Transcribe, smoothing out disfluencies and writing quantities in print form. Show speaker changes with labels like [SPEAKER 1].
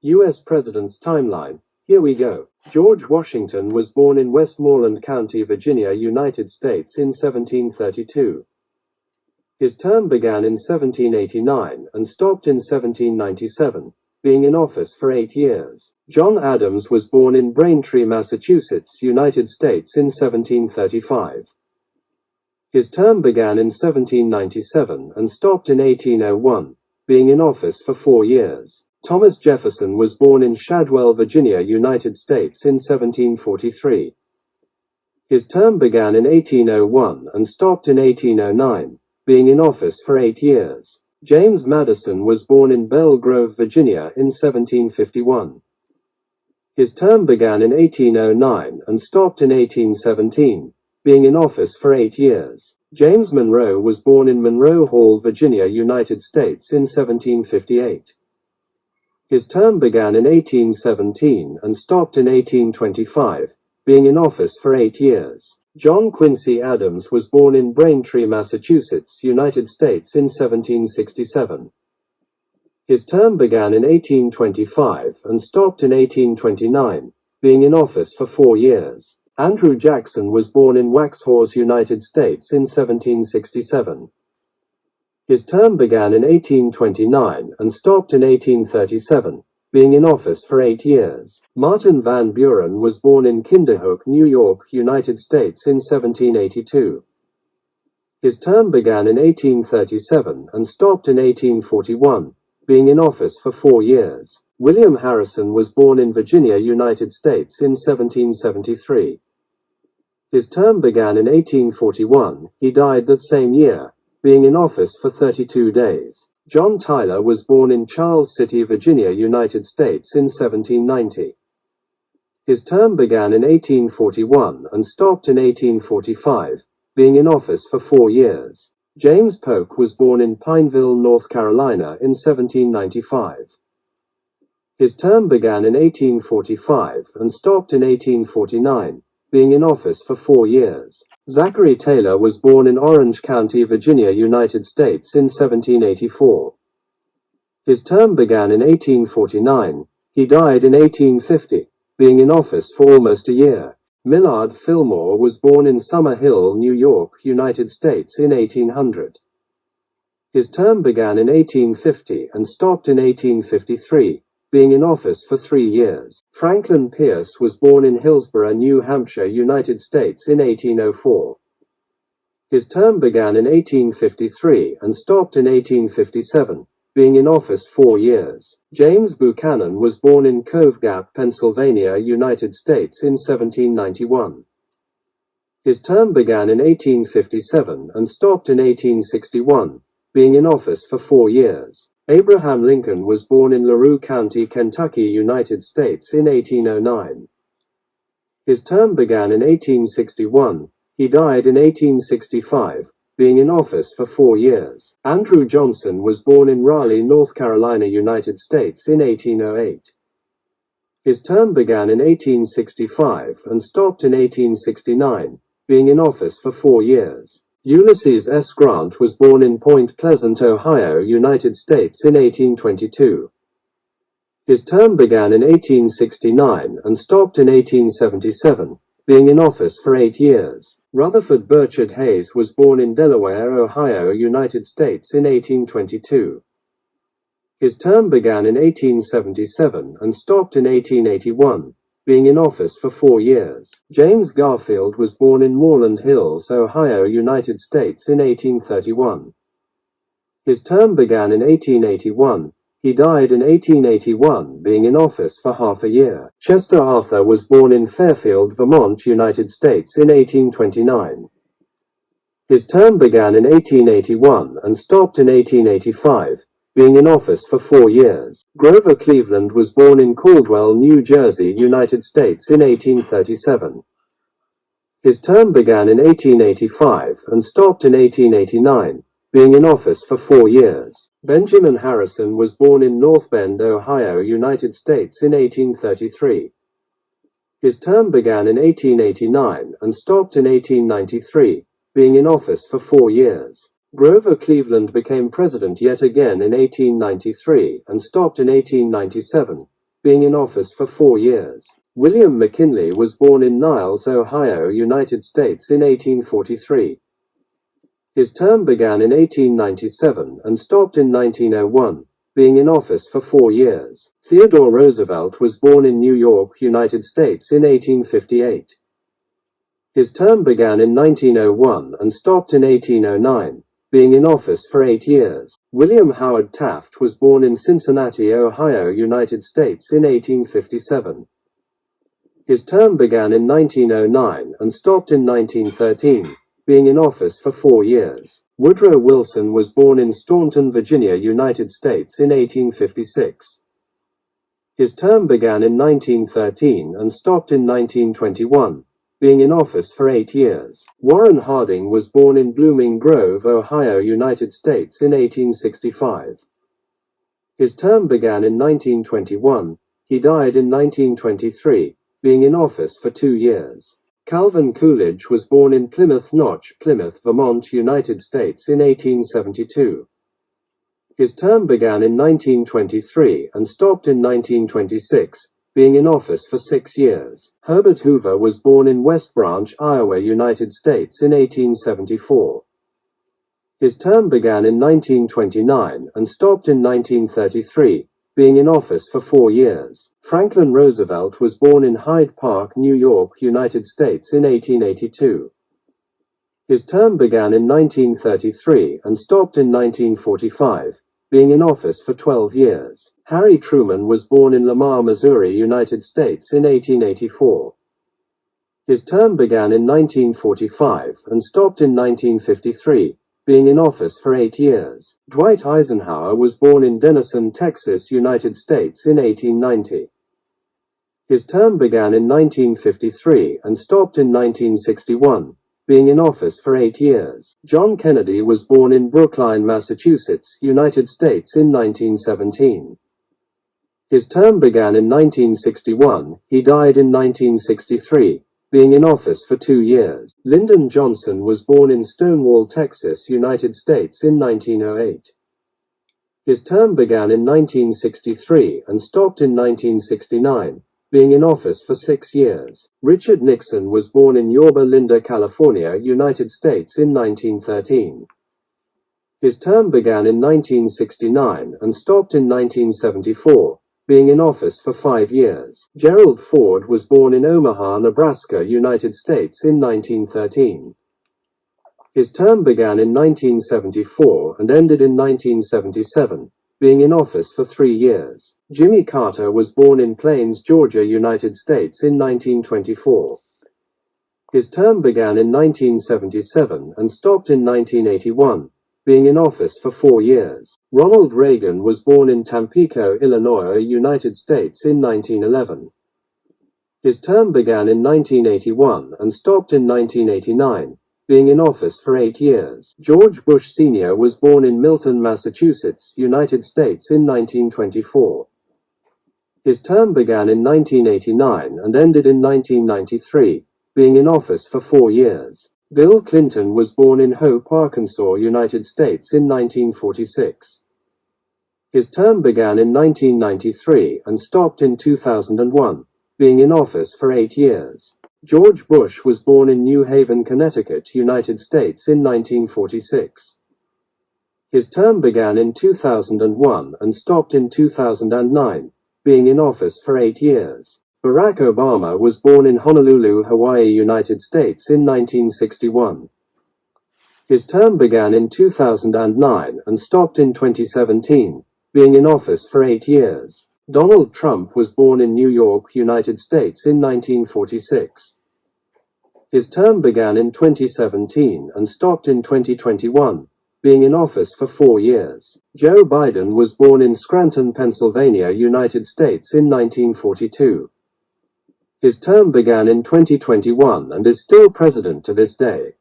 [SPEAKER 1] U.S. President's Timeline. Here we go. George Washington was born in Westmoreland County, Virginia, United States in 1732. His term began in 1789 and stopped in 1797, being in office for 8 years. John Adams was born in Braintree, Massachusetts, United States in 1735. His term began in 1797 and stopped in 1801, being in office for 4 years. Thomas Jefferson was born in Shadwell, Virginia, United States in 1743. His term began in 1801 and stopped in 1809, being in office for 8 years. James Madison was born in Belle Grove, Virginia in 1751. His term began in 1809 and stopped in 1817, being in office for 8 years. James Monroe was born in Monroe Hall, Virginia, United States in 1758. His term began in 1817 and stopped in 1825, being in office for 8 years. John Quincy Adams was born in Braintree, Massachusetts, United States in 1767. His term began in 1825 and stopped in 1829, being in office for 4 years. Andrew Jackson was born in Waxhaws, United States in 1767. His term began in 1829 and stopped in 1837, being in office for 8 years. Martin Van Buren was born in Kinderhook, New York, United States in 1782. His term began in 1837 and stopped in 1841, being in office for 4 years. William Harrison was born in Virginia, United States in 1773. His term began in 1841, he died that same year, being in office for 32 days. John Tyler was born in Charles City, Virginia, United States in 1790. His term began in 1841 and stopped in 1845, being in office for 4 years. James Polk was born in Pineville, North Carolina in 1795. His term began in 1845 and stopped in 1849, being in office for 4 years. Zachary Taylor was born in Orange County, Virginia, United States in 1784. His term began in 1849, he died in 1850, being in office for almost a year. Millard Fillmore was born in Summer Hill, New York, United States in 1800. His term began in 1850 and stopped in 1853, being in office for 3 years. Franklin Pierce was born in Hillsborough, New Hampshire, United States in 1804. His term began in 1853 and stopped in 1857, being in office 4 years. James Buchanan was born in Cove Gap, Pennsylvania, United States in 1791. His term began in 1857 and stopped in 1861, being in office for 4 years. Abraham Lincoln was born in LaRue County, Kentucky, United States in 1809. His term began in 1861, he died in 1865, being in office for 4 years. Andrew Johnson was born in Raleigh, North Carolina, United States in 1808. His term began in 1865 and stopped in 1869, being in office for 4 years. Ulysses S. Grant was born in Point Pleasant, Ohio, United States in 1822. His term began in 1869 and stopped in 1877, being in office for 8 years. Rutherford Burchard Hayes was born in Delaware, Ohio, United States in 1822. His term began in 1877 and stopped in 1881, being in office for 4 years. James Garfield was born in Moreland Hills, Ohio, United States in 1831. His term began in 1881, he died in 1881, being in office for half a year. Chester Arthur was born in Fairfield, Vermont, United States in 1829. His term began in 1881 and stopped in 1885, being in office for 4 years. Grover Cleveland was born in Caldwell, New Jersey, United States in 1837. His term began in 1885 and stopped in 1889, being in office for 4 years. Benjamin Harrison was born in North Bend, Ohio, United States in 1833. His term began in 1889 and stopped in 1893, being in office for 4 years. Grover Cleveland became president yet again in 1893 and stopped in 1897, being in office for 4 years. William McKinley was born in Niles, Ohio, United States in 1843. His term began in 1897 and stopped in 1901, being in office for 4 years. Theodore Roosevelt was born in New York, United States in 1858. His term began in 1901 and stopped in 1809, being in office for 8 years. William Howard Taft was born in Cincinnati, Ohio, United States in 1857. His term began in 1909 and stopped in 1913, being in office for 4 years. Woodrow Wilson was born in Staunton, Virginia, United States in 1856. His term began in 1913 and stopped in 1921, being in office for 8 years. Warren Harding was born in Blooming Grove, Ohio, United States in 1865. His term began in 1921. He died in 1923, being in office for 2 years. Calvin Coolidge was born in Plymouth Notch, Plymouth, Vermont, United States in 1872. His term began in 1923 and stopped in 1926, being in office for 6 years. Herbert Hoover was born in West Branch, Iowa, United States in 1874. His term began in 1929 and stopped in 1933, being in office for 4 years. Franklin Roosevelt was born in Hyde Park, New York, United States in 1882. His term began in 1933 and stopped in 1945, being in office for 12 years. Harry Truman was born in Lamar, Missouri, United States in 1884. His term began in 1945 and stopped in 1953, being in office for 8 years. Dwight Eisenhower was born in Denison, Texas, United States in 1890. His term began in 1953 and stopped in 1961, being in office for 8 years. John Kennedy was born in Brookline, Massachusetts, United States in 1917. His term began in 1961. He died in 1963, being in office for 2 years. Lyndon Johnson was born in Stonewall, Texas, United States in 1908. His term began in 1963 and stopped in 1969, being in office for 6 years. Richard Nixon was born in Yorba Linda, California, United States in 1913. His term began in 1969 and stopped in 1974, being in office for 5 years. Gerald Ford was born in Omaha, Nebraska, United States in 1913. His term began in 1974 and ended in 1977, being in office for 3 years. Jimmy Carter was born in Plains, Georgia, United States in 1924. His term began in 1977 and stopped in 1981, being in office for 4 years. Ronald Reagan was born in Tampico, Illinois, United States in 1911. His term began in 1981 and stopped in 1989, being in office for 8 years. George Bush Sr. was born in Milton, Massachusetts, United States in 1924. His term began in 1989 and ended in 1993, being in office for 4 years. Bill Clinton was born in Hope, Arkansas, United States in 1946. His term began in 1993 and stopped in 2001, being in office for 8 years. George Bush was born in New Haven, Connecticut, United States in 1946. His term began in 2001 and stopped in 2009, being in office for 8 years. Barack Obama was born in Honolulu, Hawaii, United States in 1961. His term began in 2009 and stopped in 2017, being in office for 8 years. Donald Trump was born in New York, United States in 1946. His term began in 2017 and stopped in 2021, being in office for 4 years. Joe Biden was born in Scranton, Pennsylvania, United States in 1942. His term began in 2021 and is still president to this day.